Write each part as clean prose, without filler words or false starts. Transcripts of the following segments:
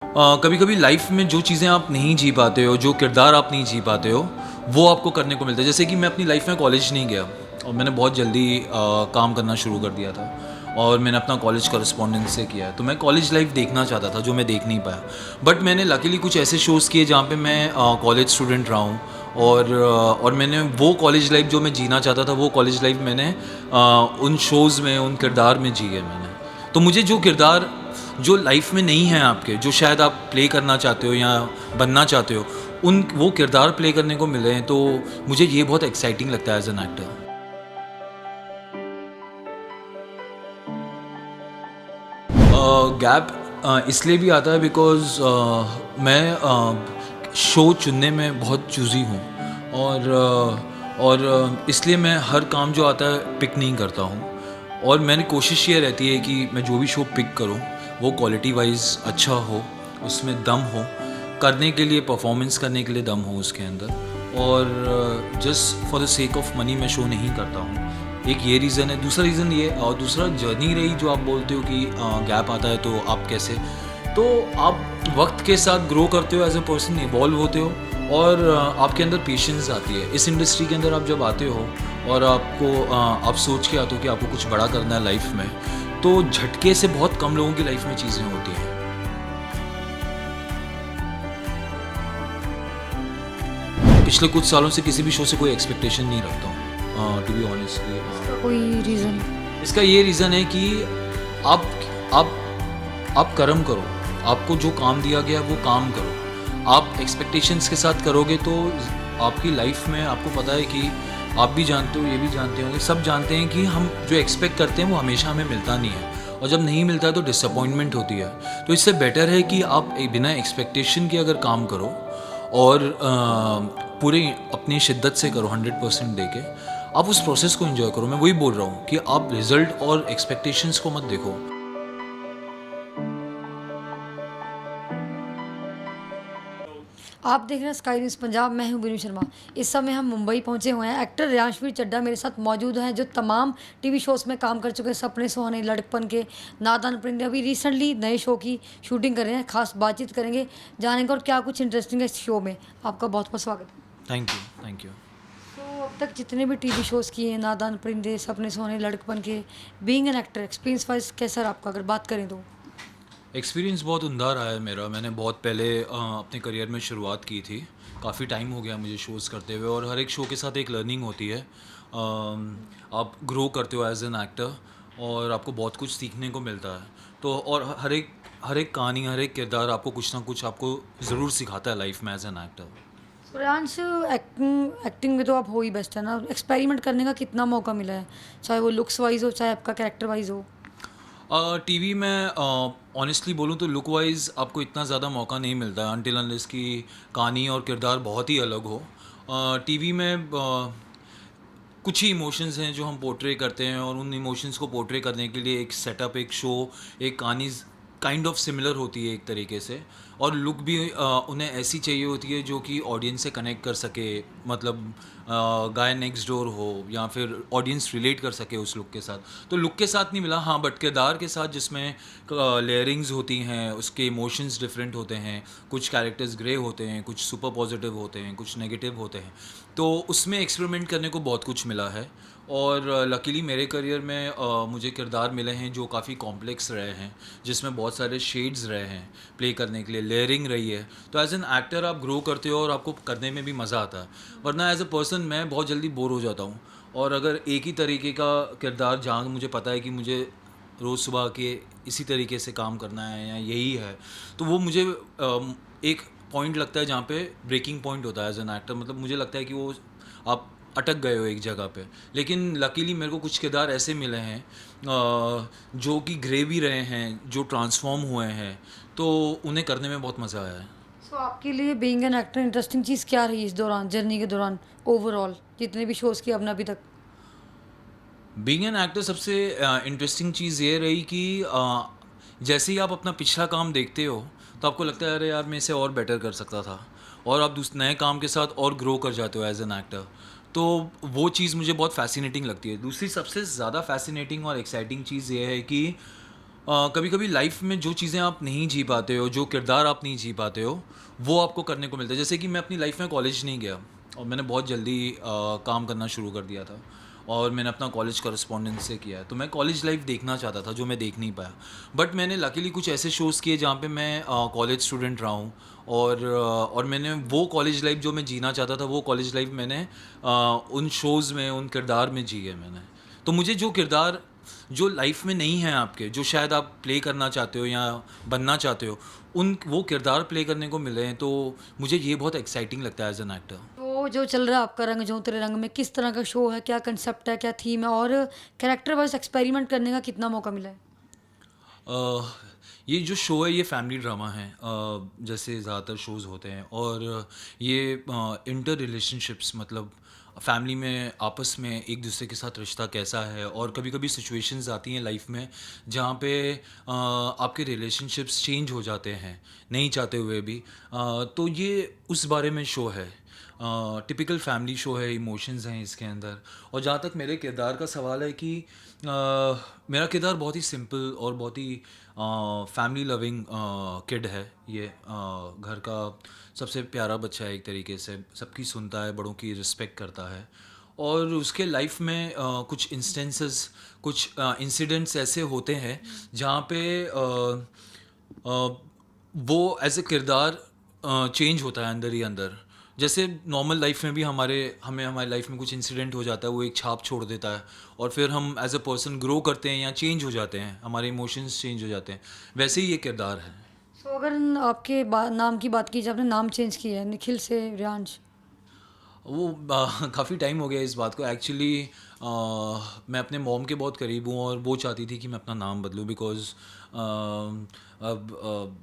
कभी कभी लाइफ में जो चीज़ें आप नहीं जी पाते हो, जो किरदार आप नहीं जी पाते हो, वो आपको करने को मिलता है। जैसे कि मैं अपनी लाइफ में कॉलेज नहीं गया और मैंने बहुत जल्दी काम करना शुरू कर दिया था और मैंने अपना कॉलेज कॉरेस्पॉन्डेंस से किया है। तो मैं कॉलेज लाइफ देखना चाहता था जो मैं देख नहीं पाया। बट मैंने लकीली कुछ ऐसे शोज़ किए जहाँ पे मैं कॉलेज स्टूडेंट रहा हूँ और मैंने वो कॉलेज लाइफ जो मैं जीना चाहता था, वो कॉलेज लाइफ मैंने उन शोज़ में, उन किरदार में जी है मैंने। तो मुझे जो किरदार जो लाइफ में नहीं है आपके, जो शायद आप प्ले करना चाहते हो या बनना चाहते हो, उन वो किरदार प्ले करने को मिले हैं, तो मुझे ये बहुत एक्साइटिंग लगता है एज एन एक्टर। गैप इसलिए भी आता है बिकॉज मैं शो चुनने में बहुत चूज़ी हूँ और इसलिए मैं हर काम जो आता है पिक नहीं करता हूँ। और मेरी कोशिश ये रहती है कि मैं जो भी शो पिक करूँ वो क्वालिटी वाइज अच्छा हो, उसमें दम हो, करने के लिए, परफॉर्मेंस करने के लिए दम हो उसके अंदर। और just for the sake of money मैं शो नहीं करता हूँ। एक ये रीज़न है। दूसरा रीज़न ये, और दूसरा जर्नी रही जो आप बोलते हो कि गैप आता है तो आप कैसे, तो आप वक्त के साथ ग्रो करते हो, एज ए पर्सन इवॉल्व होते हो और आपके अंदर पेशेंस आती है। इस इंडस्ट्री के अंदर आप जब आते हो और आप सोच के आते हो कि आपको कुछ बड़ा करना है लाइफ में, तो झटके से बहुत कम लोगों की लाइफ में चीज़ें होती हैं। पिछले कुछ सालों से किसी भी शो से कोई एक्सपेक्टेशन नहीं रखता हूँ, टू बी ऑनेस्टली। कोई रीज़न? इसका ये रीज़न है कि आप आप कर्म करो, आपको जो काम दिया गया है वो काम करो। आप एक्सपेक्टेशंस के साथ करोगे तो आपकी लाइफ में, आपको पता है कि आप भी जानते हो, ये भी जानते होंगे, सब जानते हैं कि हम जो एक्सपेक्ट करते हैं वो हमेशा हमें मिलता नहीं है, और जब नहीं मिलता है तो डिसअपॉइंटमेंट होती है। तो इससे बेटर है कि आप बिना एक्सपेक्टेशन के अगर काम करो और पूरे अपनी शिद्दत से करो, 100% दे के आप उस प्रोसेस को एंजॉय करो। मैं वही बोल रहा हूँ कि आप रिजल्ट और एक्सपेक्टेशंस को मत देखो। आप देख रहे हैं स्काई न्यूज़ पंजाब। मैं हूं बिनू शर्मा। इस समय हम मुंबई पहुंचे हुए हैं। एक्टर रियांशवीर चड्ढा मेरे साथ मौजूद हैं, जो तमाम टीवी शोज़ में काम कर चुके हैं। सपने सुहाने, लड़कपन के, नादान परिंदे, अभी रिसेंटली नए शो की शूटिंग कर रहे हैं। खास बातचीत करेंगे, जानेंगे और क्या कुछ इंटरेस्टिंग है इस शो में। आपका बहुत बहुत स्वागत है। Thank you, thank you. तो अब तक जितने भी टीवी शोज़ किए हैं, नादान परिंदे, सपने सुहाने, लड़कपन के, being an actor, experience wise कैसा रहा आपका, अगर बात करें तो? एक्सपीरियंस बहुत उमदा रहा है मेरा। मैंने बहुत पहले अपने करियर में शुरुआत की थी। काफ़ी टाइम हो गया मुझे शोज़ करते हुए, और हर एक शो के साथ एक लर्निंग होती है। आप ग्रो करते हो एज एन एक्टर और आपको बहुत कुछ सीखने को मिलता है। तो और हर एक कहानी, हर एक किरदार आपको कुछ ना कुछ आपको ज़रूर सिखाता है लाइफ में as an actor. Riyansh, acting acting में तो आप हो ही बेस्ट है ना। एक्सपेरिमेंट करने का कितना मौका मिला है, चाहे वो लुक्स वाइज हो, चाहे आपका कैरेक्टर वाइज हो? टीवी में ऑनेस्टली बोलूँ तो लुक वाइज आपको इतना ज़्यादा मौका नहीं मिलता है, अनटिल अनलेस की कहानी और किरदार बहुत ही अलग हो। टीवी में कुछ ही इमोशंस हैं जो हम पोर्ट्रे करते हैं, और उन इमोशंस को पोर्ट्रे करने के लिए एक सेटअप, एक शो, एक कहानी काइंड ऑफ सिमिलर होती है एक तरीके से। और लुक भी उन्हें ऐसी चाहिए होती है जो कि ऑडियंस से कनेक्ट कर सके। मतलब गाय नेक्स्ट डोर हो या फिर ऑडियंस रिलेट कर सके उस लुक के साथ। तो लुक के साथ नहीं मिला, हाँ, बट किरदार के साथ, जिसमें लेयरिंग्स होती हैं, उसके इमोशंस डिफरेंट होते हैं। कुछ कैरेक्टर्स ग्रे होते हैं, कुछ सुपर पॉजिटिव होते हैं, कुछ नेगेटिव होते हैं। तो उसमें एक्सपेरिमेंट करने को बहुत कुछ मिला है। और लकीली मेरे करियर में मुझे किरदार मिले हैं जो काफ़ी कॉम्प्लेक्स रहे हैं, जिसमें बहुत सारे शेड्स रहे हैं प्ले करने के लिए, लेयरिंग रही है। तो एज एन एक्टर आप ग्रो करते हो और आपको करने में भी मज़ा आता है। वरना एज ए पर्सन मैं बहुत जल्दी बोर हो जाता हूँ। और अगर एक ही तरीके का किरदार, जहाँ मुझे पता है कि मुझे रोज़ सुबह के इसी तरीके से काम करना है या यही है, तो वो मुझे एक पॉइंट लगता है जहाँ पे ब्रेकिंग पॉइंट होता है एज एन एक्टर। मतलब मुझे लगता है कि वो आप अटक गए हो एक जगह पे। लेकिन लकीली मेरे को कुछ किरदार ऐसे मिले हैं जो कि ग्रे भी रहे हैं, जो ट्रांसफॉर्म हुए हैं, तो उन्हें करने में बहुत मज़ा आया है। सो आपके लिए बीइंग एन एक्टर इंटरेस्टिंग चीज़ क्या रही इस दौरान, जर्नी के दौरान, ओवरऑल जितने भी शोज़ किए आपने अभी तक? बीइंग एन एक्टर सबसे इंटरेस्टिंग चीज़ ये रही कि जैसे ही आप अपना पिछला काम देखते हो तो आपको लगता है अरे यार मैं इसे और बेटर कर सकता था, और आप नए काम के साथ और ग्रो कर जाते हो एज एन एक्टर। तो वो चीज़ मुझे बहुत फैसिनेटिंग लगती है। दूसरी सबसे ज़्यादा फैसिनेटिंग और एक्साइटिंग चीज़ ये है कि कभी कभी लाइफ में जो चीज़ें आप नहीं जी पाते हो, जो किरदार आप नहीं जी पाते हो, वो आपको करने को मिलता है। जैसे कि मैं अपनी लाइफ में कॉलेज नहीं गया और मैंने बहुत जल्दी काम करना शुरू कर दिया था और मैंने अपना कॉलेज करस्पॉन्डेंस से किया है। तो मैं कॉलेज लाइफ देखना चाहता था जो मैं देख नहीं पाया। बट मैंने लकीली कुछ ऐसे शोज़ किए जहाँ पे मैं कॉलेज स्टूडेंट रहा हूँ और मैंने वो कॉलेज लाइफ जो मैं जीना चाहता था, वो कॉलेज लाइफ मैंने उन शोज़ में, उन किरदार में जी है मैंने। तो मुझे जो किरदार जो लाइफ में नहीं है आपके, जो शायद आप प्ले करना चाहते हो या बनना चाहते हो, उन वो किरदार प्ले करने को मिले हैं, तो मुझे ये बहुत एक्साइटिंग लगता है एज एन एक्टर। तो जो चल रहा है आपका रंग जो तेरे रंग में, किस तरह का शो है, क्या कंसेप्ट है, क्या थीम है, और कैरेक्टर वाइज एक्सपेरिमेंट करने का कितना मौका मिला है? ये जो शो है ये फैमिली ड्रामा है, जैसे ज़्यादातर शोज़ होते हैं। और ये इंटर रिलेशनशिप्स, मतलब फैमिली में आपस में एक दूसरे के साथ रिश्ता कैसा है, और कभी कभी सिचुएशंस आती हैं लाइफ में जहाँ पे आपके रिलेशनशिप्स चेंज हो जाते हैं नहीं चाहते हुए भी। तो ये उस बारे में शो है। टिपिकल फैमिली शो है, इमोशंस हैं इसके अंदर। और जहाँ तक मेरे किरदार का सवाल है कि मेरा किरदार बहुत ही सिंपल और बहुत ही फैमिली लविंग किड है। ये घर का सबसे प्यारा बच्चा है, एक तरीके से सबकी सुनता है, बड़ों की रिस्पेक्ट करता है। और उसके लाइफ में कुछ इंस्टेंसेस, कुछ इंसिडेंट्स ऐसे होते हैं जहाँ पे वो एज ए किरदार चेंज होता है अंदर ही अंदर। जैसे नॉर्मल लाइफ में भी हमें हमारी लाइफ में कुछ इंसिडेंट हो जाता है, वो एक छाप छोड़ देता है और फिर हम एज अ पर्सन ग्रो करते हैं या चेंज हो जाते हैं, हमारे इमोशंस चेंज हो जाते हैं। वैसे ही ये किरदार है। सो अगर आपके नाम की बात की जाए, आपने नाम चेंज किया है निखिल से रियांश। वो काफ़ी टाइम हो गया इस बात को एक्चुअली। मैं अपने मॉम के बहुत करीब हूँ और वो चाहती थी कि मैं अपना नाम बदलूँ, बिकॉज़ अब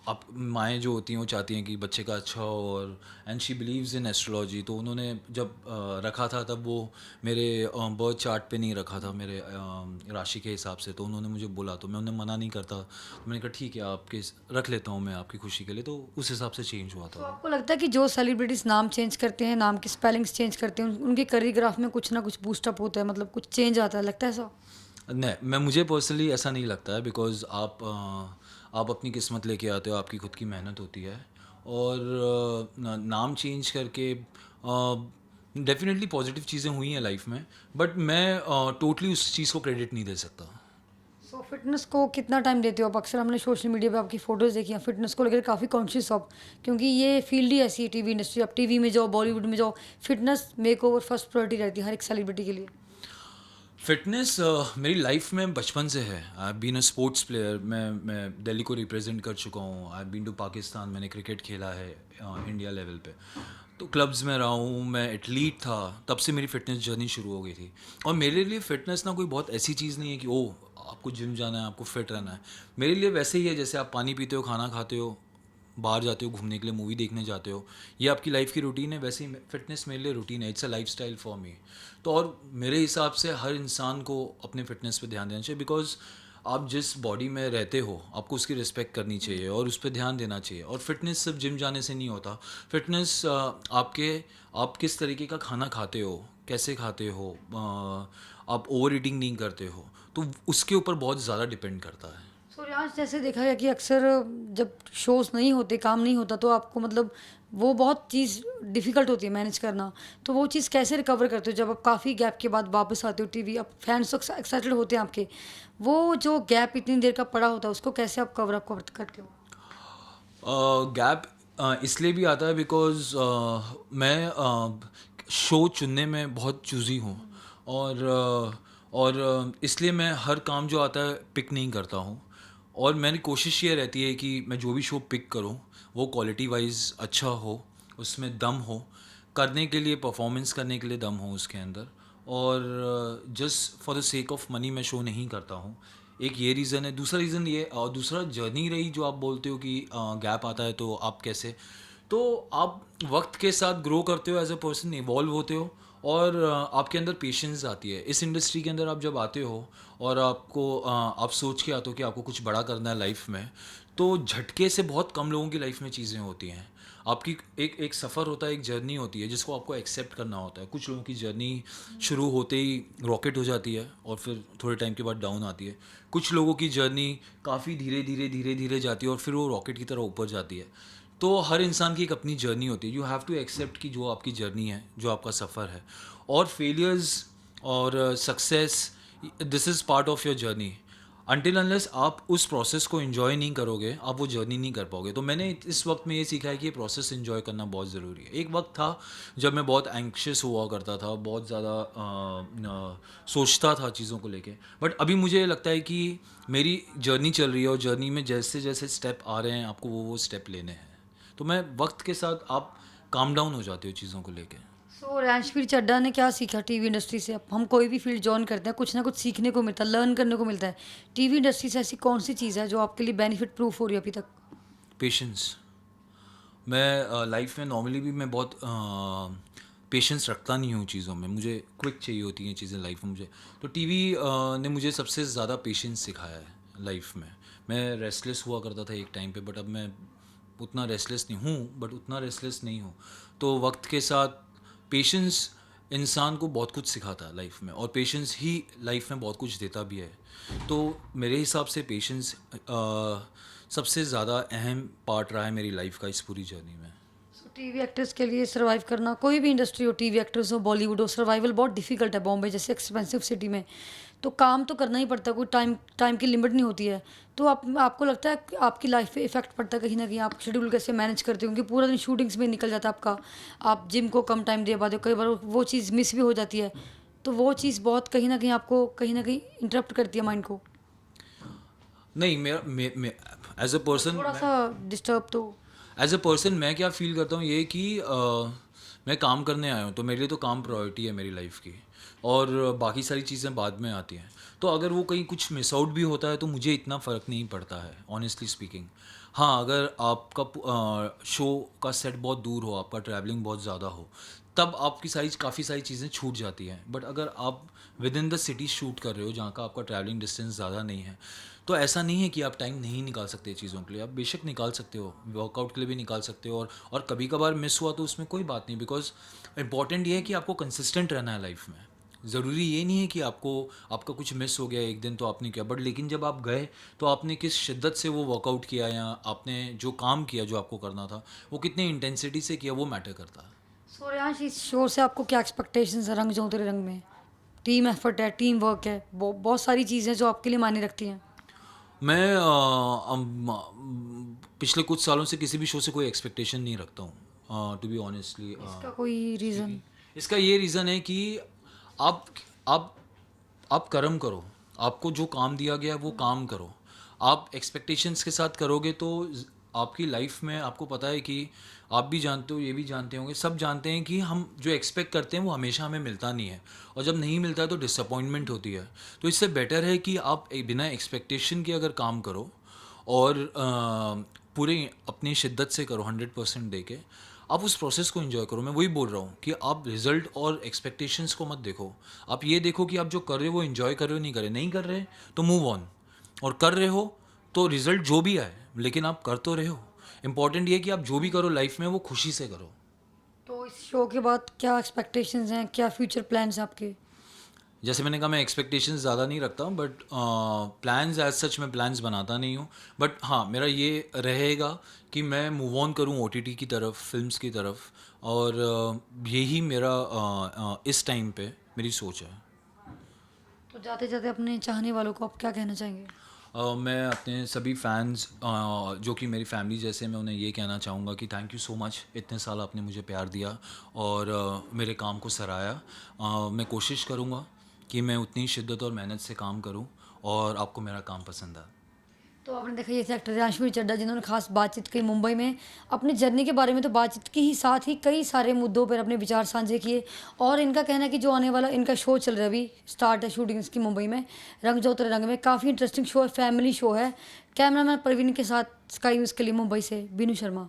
आप माएँ जो होती हैं वो चाहती हैं कि बच्चे का अच्छा हो, और and she believes in astrology. तो उन्होंने जब रखा था तब वो मेरे बर्थ चार्ट पे नहीं रखा था, मेरे राशि के हिसाब से। तो उन्होंने मुझे बोला, तो मैं उन्हें मना नहीं करता। तो मैंने कहा ठीक है, आपके रख लेता हूँ मैं आपकी खुशी के लिए। तो उस हिसाब से चेंज हुआ तो था। आपको लगता है कि जो सेलिब्रिटीज नाम चेंज करते हैं, नाम की स्पेलिंग्स चेंज करते हैं, उनके करियर ग्राफ में कुछ ना कुछ बूस्टअप होता है, मतलब कुछ चेंज आता है, लगता है ऐसा? नहीं, मुझे पर्सनली ऐसा नहीं लगता है, बिकॉज़ आप अपनी किस्मत लेके आते हो, आपकी खुद की मेहनत होती है। और नाम चेंज करके डेफिनेटली पॉजिटिव चीज़ें हुई हैं लाइफ में, बट मैं टोटली उस चीज़ को क्रेडिट नहीं दे सकता। सो फिटनेस को कितना टाइम देते हो आप? अक्सर हमने सोशल मीडिया पे आपकी फ़ोटोज़ देखी हैं, फिटनेस को लेकर काफ़ी कॉन्शियस हो आप, क्योंकि ये फील्ड ही ऐसी है, टीवी इंडस्ट्री। आप टीवी में जाओ, बॉलीवुड में जाओ, फिटनेस मेकओवर फर्स्ट प्रायोरिटी रहती है हर एक सेलिब्रिटी के लिए। फिटनेस मेरी लाइफ में बचपन से है। I been a sports player. मैं दिल्ली को रिप्रेजेंट कर चुका हूँ। आई बीन टू पाकिस्तान, मैंने क्रिकेट खेला है इंडिया लेवल पे। तो क्लब्स में रहा हूँ, मैं एथलीट था, तब से मेरी फ़िटनेस जर्नी शुरू हो गई थी। और मेरे लिए फ़िटनेस ना कोई बहुत ऐसी चीज़ नहीं है कि ओह आपको जिम जाना है, आपको फिट रहना है। मेरे लिए वैसे ही है जैसे आप पानी पीते हो, खाना खाते हो, बाहर जाते हो घूमने के लिए, मूवी देखने जाते हो, ये आपकी लाइफ की रूटीन है। वैसे ही फिटनेस मेरे लिए रूटीन है, it's a life style for me. तो और मेरे हिसाब से हर इंसान को अपने फिटनेस पे ध्यान देना चाहिए, बिकॉज आप जिस बॉडी में रहते हो आपको उसकी रिस्पेक्ट करनी चाहिए और उस पर ध्यान देना चाहिए। और फिटनेस सिर्फ जिम जाने से नहीं होता। फिटनेस आप किस तरीके का खाना खाते हो, कैसे खाते हो, आप ओवर ईटिंग नहीं करते हो, तो उसके ऊपर बहुत ज़्यादा डिपेंड करता है। सो रियांश, जैसे देखा गया कि अक्सर जब शोज़ नहीं होते, काम नहीं होता, तो आपको मतलब वो बहुत चीज़ डिफ़िकल्ट होती है मैनेज करना। तो वो चीज़ कैसे रिकवर करते हो जब आप काफ़ी गैप के बाद वापस आते हो टीवी? अब फैंस तो एक्साइटेड होते हैं आपके, वो जो गैप इतनी देर का पड़ा होता है उसको कैसे आप कवर अप करते हो? गैप इसलिए भी आता है बिकॉज़ मैं शो चुनने में बहुत चूज़ी हूँ। और इसलिए मैं हर काम जो आता है पिक नहीं करता हूँ। और मेरी कोशिश ये रहती है कि मैं जो भी शो पिक करूँ वो क्वालिटी वाइज अच्छा हो, उसमें दम हो, करने के लिए, परफॉर्मेंस करने के लिए दम हो उसके अंदर। और just for the sake of money मैं शो नहीं करता हूँ। एक ये रीज़न है। दूसरा रीज़न ये, और दूसरा जर्नी रही जो आप बोलते हो कि गैप आता है तो आप कैसे, तो आप वक्त के साथ ग्रो करते हो, एज अ पर्सन इवॉल्व होते हो, और आपके अंदर पेशेंस आती है। इस इंडस्ट्री के अंदर आप जब आते हो और आप सोच के आते हो कि आपको कुछ बड़ा करना है लाइफ में, तो झटके से बहुत कम लोगों की लाइफ में चीज़ें होती हैं। आपकी एक एक सफ़र होता है, एक जर्नी होती है जिसको आपको एक्सेप्ट करना होता है। कुछ लोगों की जर्नी शुरू होते ही रॉकेट हो जाती है और फिर थोड़े टाइम के बाद डाउन आती है। कुछ लोगों की जर्नी काफ़ी धीरे धीरे जाती है और फिर वो रॉकेट की तरह ऊपर जाती है। तो हर इंसान की एक अपनी जर्नी होती है। यू हैव टू एक्सेप्ट कि जो आपकी जर्नी है, जो आपका सफ़र है, और फेलियर्स और success, this is part of your journey. Until unless आप उस प्रोसेस को एंजॉय नहीं करोगे, आप वो जर्नी नहीं कर पाओगे। तो मैंने इस वक्त में ये सीखा है कि ये प्रोसेस एंजॉय करना बहुत ज़रूरी है। एक वक्त था जब मैं बहुत एंक्शियस हुआ करता था, बहुत ज़्यादा सोचता था चीज़ों को लेके, बट अभी मुझे लगता है कि मेरी जर्नी चल रही है और जर्नी में जैसे जैसे स्टेप आ रहे हैं आपको वो स्टेप लेने हैं। तो मैं वक्त के साथ आप काम डाउन हो जाते हो चीज़ों को लेके। सो रणवीर चड्ढा ने क्या सीखा टीवी इंडस्ट्री से? अब हम कोई भी फील्ड जॉइन करते हैं, कुछ ना कुछ सीखने को मिलता है, लर्न करने को मिलता है। टीवी इंडस्ट्री से ऐसी कौन सी चीज़ है जो आपके लिए बेनिफिट प्रूफ हो रही है अभी तक? पेशेंस। मैं लाइफ में नॉर्मली भी मैं बहुत पेशेंस रखता नहीं हूँ चीज़ों में। मुझे क्विक चाहिए होती हैं चीज़ें लाइफ में मुझे। तो टीवी ने मुझे सबसे ज़्यादा पेशेंस सिखाया है लाइफ में। मैं रेस्टलेस हुआ करता था एक टाइम पे, बट अब मैं उतना रेस्टलेस नहीं हूँ, बट उतना रेस्टलेस नहीं हूँ। तो वक्त के साथ पेशेंस इंसान को बहुत कुछ सिखाता है लाइफ में, और पेशेंस ही लाइफ में बहुत कुछ देता भी है। तो मेरे हिसाब से पेशेंस सबसे ज़्यादा अहम पार्ट रहा है मेरी लाइफ का इस पूरी जर्नी में। सो टीवी एक्टर्स के लिए सर्वाइव करना, कोई भी इंडस्ट्री हो, टीवी एक्टर्स हो, बॉलीवुड हो, सर्वाइवल बहुत डिफिकल्ट है बॉम्बे जैसे एक्सपेंसिव सिटी में। तो काम तो करना ही पड़ता है, कोई टाइम टाइम की लिमिट नहीं होती है। तो आपको लगता है कि आपकी लाइफ पे इफेक्ट पड़ता है कहीं ना कहीं? आप शेड्यूल कैसे मैनेज करते हो? क्योंकि पूरा दिन शूटिंग्स में निकल जाता है आपका, आप जिम को कम टाइम दे पाते हो, कई बार वो चीज़ मिस भी हो जाती है। तो वो चीज़ बहुत कहीं ना कहीं आपको कहीं ना कहीं इंटरप्ट करती है माइंड को, नहीं, मेरा एज अ पर्सन, थोड़ा सा डिस्टर्ब तो। मैं क्या फील करता हूँ ये कि मैं काम करने आया हूँ, तो मेरे लिए तो काम प्रायोरिटी है मेरी लाइफ की, और बाकी सारी चीज़ें बाद में आती हैं। तो अगर वो कहीं कुछ मिस आउट भी होता है तो मुझे इतना फ़र्क नहीं पड़ता है, ऑनेस्टली स्पीकिंग। हाँ, अगर आपका शो का सेट बहुत दूर हो, आपका ट्रैवलिंग बहुत ज़्यादा हो, तब आपकी काफ़ी सारी चीज़ें छूट जाती हैं। बट अगर आप with in the city shoot कर रहे हो, जहाँ का आपका ट्रैवलिंग डिस्टेंस ज़्यादा नहीं है, तो ऐसा नहीं है कि आप टाइम नहीं निकाल सकते चीज़ों के लिए। आप बेशक निकाल सकते हो, वर्कआउट के लिए भी निकाल सकते हो, और कभी कभार मिस हुआ तो उसमें कोई बात नहीं, बिकॉज इंपॉर्टेंट ये है कि आपको कंसिस्टेंट रहना है लाइफ में। ज़रूरी ये नहीं है कि आपका कुछ मिस हो गया एक दिन तो आपने किया, बट लेकिन जब आप गए तो आपने किस शिद्दत से वो वर्कआउट किया, या आपने जो काम किया जो आपको करना था वो कितने इंटेंसिटी से किया, वो मैटर करता है। सूर्यांश, इस शो से आपको क्या एक्सपेक्टेशंस है रंग जो तेरे रंग में? टीम एफर्ट है, टीम वर्क है, बहुत सारी चीज़ें जो आपके लिए मायने रखती हैं। मैं पिछले कुछ सालों से किसी भी शो से कोई एक्सपेक्टेशन नहीं रखता हूँ, टू बी ऑनेस्टली। इसका कोई रीज़न? इसका ये रीज़न है कि आप आप आप कर्म करो। आपको जो काम दिया गया है वो काम करो। आप एक्सपेक्टेशंस के साथ करोगे तो आपकी लाइफ में, आपको पता है कि आप भी जानते हो, ये भी जानते होंगे, सब जानते हैं कि हम जो एक्सपेक्ट करते हैं वो हमेशा हमें मिलता नहीं है, और जब नहीं मिलता है तो डिसअपॉइंटमेंट होती है। तो इससे बेटर है कि आप एक बिना एक्सपेक्टेशन के अगर काम करो, और पूरे अपनी शिद्दत से करो, 100% दे के आप उस प्रोसेस को एंजॉय करो। मैं वही बोल रहा हूँ कि आप रिजल्ट और एक्सपेक्टेशंस को मत देखो। आप ये देखो कि आप जो कर रहे हो वो एंजॉय कर रहे हो, नहीं कर रहे तो मूव ऑन, और कर रहे हो तो रिजल्ट जो भी आए, लेकिन आप कर तो रहे हो। इंपॉर्टेंट ये है कि आप जो भी करो लाइफ में वो खुशी से करो। तो इस शो के बाद क्या एक्सपेक्टेशंस हैं, क्या फ्यूचर प्लान्स हैं आपके? जैसे मैंने कहा, मैं एक्सपेक्टेशंस ज़्यादा नहीं रखता हूँ, बट प्लान्स एज सच मैं प्लान्स बनाता नहीं हूँ। बट हाँ, मेरा ये रहेगा कि मैं मूव ऑन करूँ ओटीटी की तरफ, फिल्म्स की तरफ, और यही मेरा इस टाइम पे मेरी सोच है। तो जाते जाते अपने चाहने वालों को आप क्या कहना चाहेंगे? मैं अपने सभी फैंस, जो कि मेरी फैमिली जैसे, मैं उन्हें ये कहना चाहूँगा कि थैंक यू सो मच, इतने साल आपने मुझे प्यार दिया और मेरे काम को सराहा। मैं कोशिश करूँगा कि मैं उतनी शिद्दत और मेहनत से काम करूँ और आपको मेरा काम पसंद आए। तो आपने देखा ये थे एक्टर रणवीर चड्ढा, जिन्होंने खास बातचीत की मुंबई में अपनी जर्नी के बारे में, तो बातचीत की ही साथ ही कई सारे मुद्दों पर अपने विचार साझे किए। और इनका कहना है कि जो आने वाला इनका शो चल रहा है, अभी स्टार्ट है शूटिंग इसकी मुंबई में, रंग जो तेरे रंग में, काफ़ी इंटरेस्टिंग शो है, फैमिली शो है। कैमरामैन प्रवीण के साथ स्काई न्यूज़ के लिए मुंबई से बीनू शर्मा।